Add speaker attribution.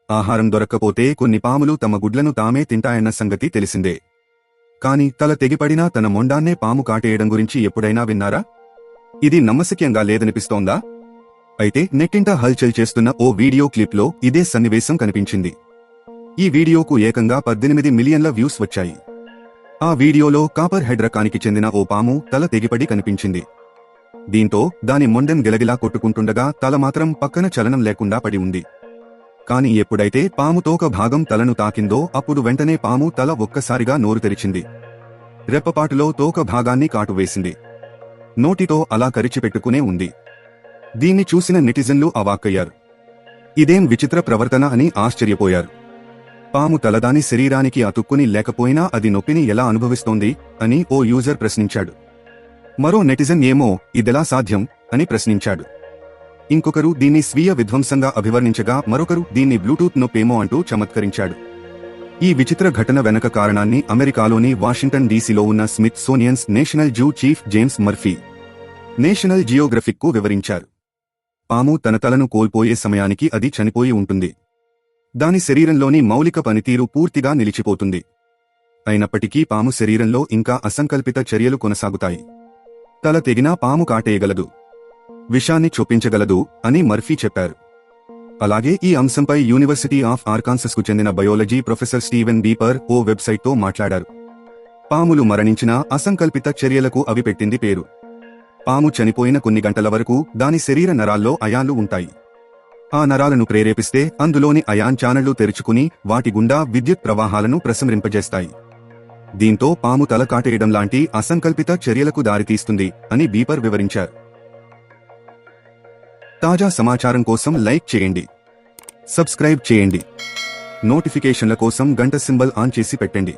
Speaker 1: ఆహారం దొరక్కపోతే కొన్ని పాములు తమ గుడ్లను తామే తింటాయన్న సంగతి తెలిసిందే. కాని తల తెగిపడినా తన మొండాన్నే పాము కాటేయడం గురించి ఎప్పుడైనా విన్నారా? ఇది నమ్మశక్యంగా లేదనిపిస్తోందా? అయితే నెట్టింట హల్చల్ చేస్తున్న ఓ వీడియో క్లిప్లో ఇదే సన్నివేశం కనిపించింది. ఈ వీడియోకు ఏకంగా 18 మిలియన్ల వ్యూస్ వచ్చాయి. ఆ వీడియోలో కాపర్ హెడ్ రకానికి చెందిన ఓ పాము తల తెగిపడి కనిపించింది. దీంతో దాని మొండెం గిలగిలా కొట్టుకుంటుండగా తల మాత్రం పక్కన చలనం లేకుండా పడి ఉంది. కాని ఎప్పుడైతే పాము తోక భాగం తలను తాకిందో అప్పుడు వెంటనే పాము తల ఒక్కసారిగా నోరు తెరిచింది. రెప్పపాటులో తోక భాగాన్ని కాటువేసింది. నోటితో అలా కరిచిపెట్టుకునే ఉంది. దీన్ని చూసిన నెటిజన్లు అవాక్కయ్యారు. ఇదేం విచిత్ర ప్రవర్తన అని ఆశ్చర్యపోయారు. పాము తలదాని శరీరానికి అతుక్కుని లేకపోయినా అది నొప్పిని ఎలా అనుభవిస్తోంది అని ఓ యూజర్ ప్రశ్నించాడు. మరో నెటిజన్ ఏమో ఇదెలా సాధ్యం అని ప్రశ్నించాడు. ఇంకొకరు దీన్ని స్వీయ విధ్వంసంగా అభివర్ణించగా మరొకరు దీన్ని బ్లూటూత్ నొప్పేమో అంటూ చమత్కరించాడు. ఈ విచిత్ర ఘటన వెనక కారణాన్ని అమెరికాలోని వాషింగ్టన్ డీసీలో ఉన్న Smithsonian's national zoo chief James Murphy national జియోగ్రఫిక్కు వివరించారు. పాము తన తలను కోల్పోయే సమయానికి అది చనిపోయి ఉంటుంది. దాని శరీరంలోని మౌలిక పనితీరు పూర్తిగా నిలిచిపోతుంది. అయినప్పటికీ పాము శరీరంలో ఇంకా అసంకల్పిత చర్యలు కొనసాగుతాయి. తల తెగినా పాము కాటేయగలదు, విషాన్ని చొప్పించగలదు అని మర్ఫీ చెప్పారు. అలాగే ఈ అంశంపై యూనివర్సిటీ ఆఫ్ ఆర్కాన్సస్కు చెందిన బయోలజీ ప్రొఫెసర్ స్టీవెన్ బీపర్ ఓ వెబ్సైట్తో మాట్లాడారు. పాములు మరణించినా అసంకల్పిత చర్యలకు అవి పెట్టింది పేరు. పాము చనిపోయిన కొన్ని గంటల వరకు దాని శరీర నరాల్లో అయాన్లు ఉంటాయి. ఆ నరాలను ప్రేరేపిస్తే అందులోని అయాన్ ఛానళ్లు తెరుచుకుని వాటి గుండా విద్యుత్ ప్రవాహాలను ప్రసరింపజేస్తాయి. దీంతో పాము తల కాటేయడం లాంటి అసంకల్పిత చర్యలకు దారితీస్తుంది అని బీపర్ వివరించారు. తాజా సమాచారం కోసం లైక్ చేయండి, సబ్స్క్రైబ్ చేయండి, నోటిఫికేషన్ల కోసం గంట సింబల్ ఆన్ చేసి పెట్టండి.